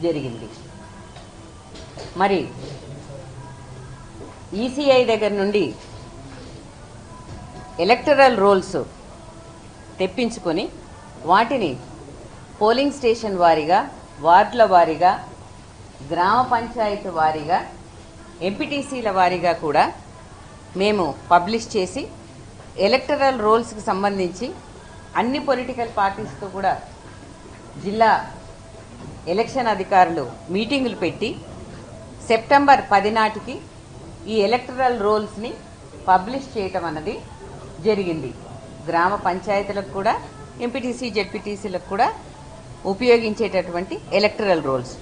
జరిగింది. మరి ఈసీఐ దగ్గర నుండి ఎలక్టరల్ రోల్స్ తెప్పించుకొని వాటిని పోలింగ్ స్టేషన్ వారీగా, వార్డుల వారీగా, గ్రామ పంచాయతీ వారీగా, ఎంపీటీసీల వారీగా కూడా మేము పబ్లిష్ చేసి ఎలక్టరల్ రోల్స్కి సంబంధించి అన్ని పొలిటికల్ పార్టీస్తో కూడా జిల్లా ఎలక్షన్ అధికారులు మీటింగులు పెట్టి సెప్టెంబర్ 10 నాటికి ఈ ఎలక్టరల్ రోల్స్ని పబ్లిష్ చేయటం అన్నది జరిగింది. గ్రామ పంచాయతీలకు కూడా, ఎంపీటీసీ జెడ్పీటీసీలకు కూడా ఉపయోగించేటటువంటి ఎలక్టరల్ రోల్స్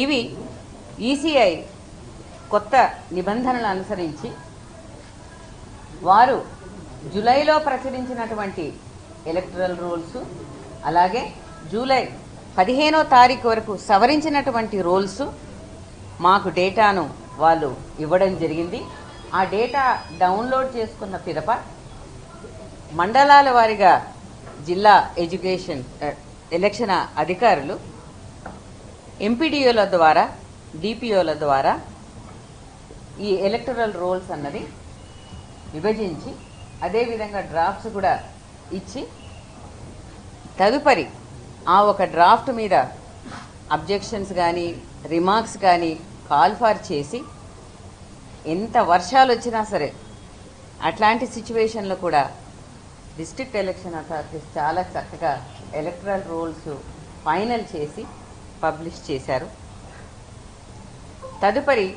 ఇవి. ఈసీఐ కొత్త నిబంధనలు అనుసరించి వారు జూలైలో ప్రచురించినటువంటి ఎలక్టరల్ రోల్స్, అలాగే జూలై 15వ తారీఖు వరకు సవరించినటువంటి రోల్స్ మాకు డేటాను వాళ్ళు ఇవ్వడం జరిగింది. ఆ డేటా డౌన్లోడ్ చేసుకున్న పిదప మండలాల వారీగా జిల్లా ఎలక్షన్ అధికారులు ఎంపీడీఓల ద్వారా, డిపిఓల ద్వారా ఈ ఎలక్టరల్ రోల్స్ అన్నది విభజించి అదేవిధంగా డ్రాఫ్ట్స్ కూడా ఇచ్చి తదుపరి ఆ ఒక డ్రాఫ్ట్ మీద అబ్జెక్షన్స్ కానీ, రిమార్క్స్ కానీ కాల్ ఫార్ చేసి ఎంత వర్షాలు వచ్చినా సరే అట్లాంటి సిచ్యువేషన్లో కూడా డిస్ట్రిక్ట్ ఎలక్షన్ అథారిటీస్ చాలా చక్కగా ఎలక్టరల్ రోల్స్ ఫైనల్ చేసి పబ్లిష్ చేశారు. తదుపరి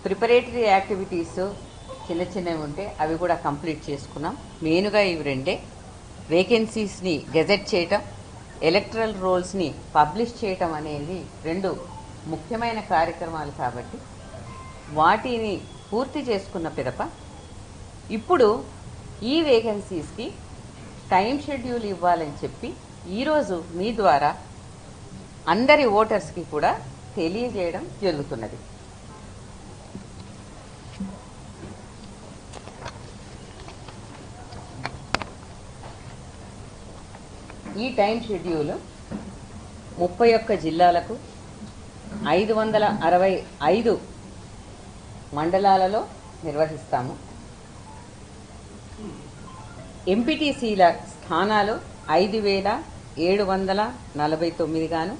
ప్రిపరేటరీ యాక్టివిటీస్ చిన్న చిన్నవి ఉంటే అవి కూడా కంప్లీట్ చేసుకున్నాం. మెయిన్గా ఇవి రెండే, వేకెన్సీస్ని గెజెట్ చేయటం, ఎలక్టరల్ రోల్స్ని పబ్లిష్ చేయటం అనేది రెండు ముఖ్యమైన కార్యక్రమాలు కాబట్టి వాటిని పూర్తి చేసుకున్న పిదప ఇప్పుడు ఈ వేకెన్సీస్కి టైం షెడ్యూల్ ఇవ్వాలని చెప్పి ఈరోజు మీ ద్వారా అందరి ఓటర్స్కి కూడా తెలియజేయడం జరుగుతున్నది. ఈ టైం షెడ్యూల్ 31 జిల్లాలకు 565 మండలాలలో నిర్వహిస్తాము. ఎంపీటీసీల స్థానాలు 5749 గాను,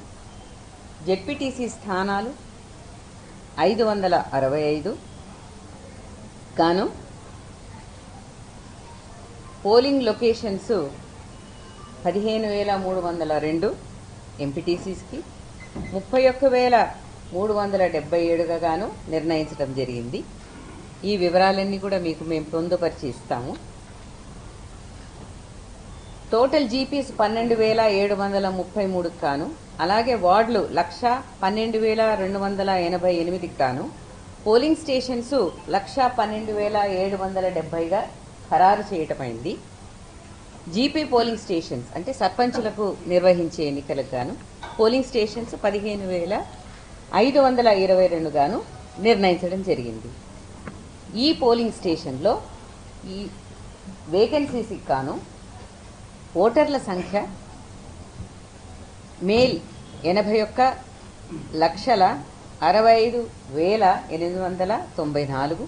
జెడ్పీటీసీ స్థానాలు 565 గాను, పోలింగ్ లొకేషన్స్ 15302 ఎంపీటీసీస్కి, 31377గా గాను నిర్ణయించడం జరిగింది. ఈ వివరాలన్నీ కూడా మీకు మేము పొందుపరిచి ఇస్తాము. టోటల్ జీపీస్ 12733 గాను, అలాగే వార్డులు 1,12,288 గాను, పోలింగ్ స్టేషన్స్ 1,12,770గా ఖరారు చేయటమైంది. జీపీ పోలింగ్ స్టేషన్స్ అంటే సర్పంచులకు నిర్వహించే ఎన్నికలకు గాను పోలింగ్ స్టేషన్స్ 15,522 గాను నిర్ణయించడం జరిగింది. ఈ పోలింగ్ స్టేషన్లో ఈ వేకెన్సీస్కి గాను ఓటర్ల సంఖ్య మేల్ 81,65,894,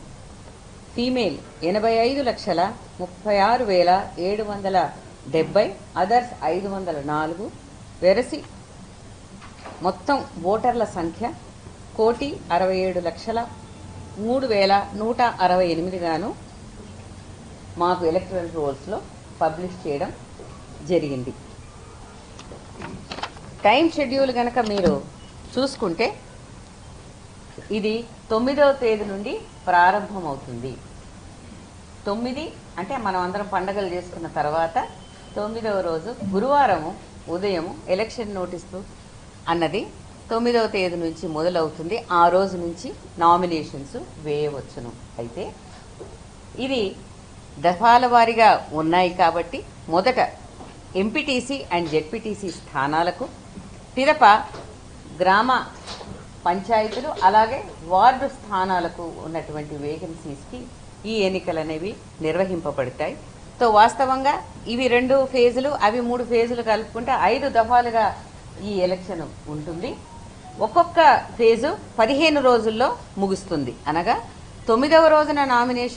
ఫీమేల్ 85,36,770, అదర్స్ 504. వెరసి మొత్తం ఓటర్ల సంఖ్య 1,67,03,168 గాను మాకు ఎలక్టరల్ రోల్స్లో పబ్లిష్ చేయడం జరిగింది. టైం షెడ్యూల్ కనుక మీరు చూసుకుంటే ఇది 9వ తేదీ నుండి ప్రారంభమవుతుంది. 9 అంటే మనం అందరం పండగలు చేసుకున్న తర్వాత 9వ రోజు గురువారం ఉదయం ఎలక్షన్ నోటీసు అన్నది 9వ తేదీ నుంచి మొదలవుతుంది. ఆ రోజు నుంచి నామినేషన్స్ వేయవచ్చును. అయితే ఇది దఫాల వారీగా ఉన్నాయి కాబట్టి మొదట ఎంపీటీసీ అండ్ జెడ్పీటీసీ స్థానాలకు, పిదప గ్రామ పంచాయతీలు అలాగే వార్డు స్థానాలకు ఉన్నటువంటి వేకెన్సీస్కి ఈ ఎన్నికలు అనేవి నిర్వహింపబడతాయి. సో వాస్తవంగా ఇవి 2 ఫేజులు, అవి 3 ఫేజులు కలుపుకుంటే 5 దఫాలుగా ఈ ఎలక్షన్ ఉంటుంది. ఒక్కొక్క ఫేజు 15 రోజుల్లో ముగుస్తుంది. అనగా 9వ రోజున నామినేషన్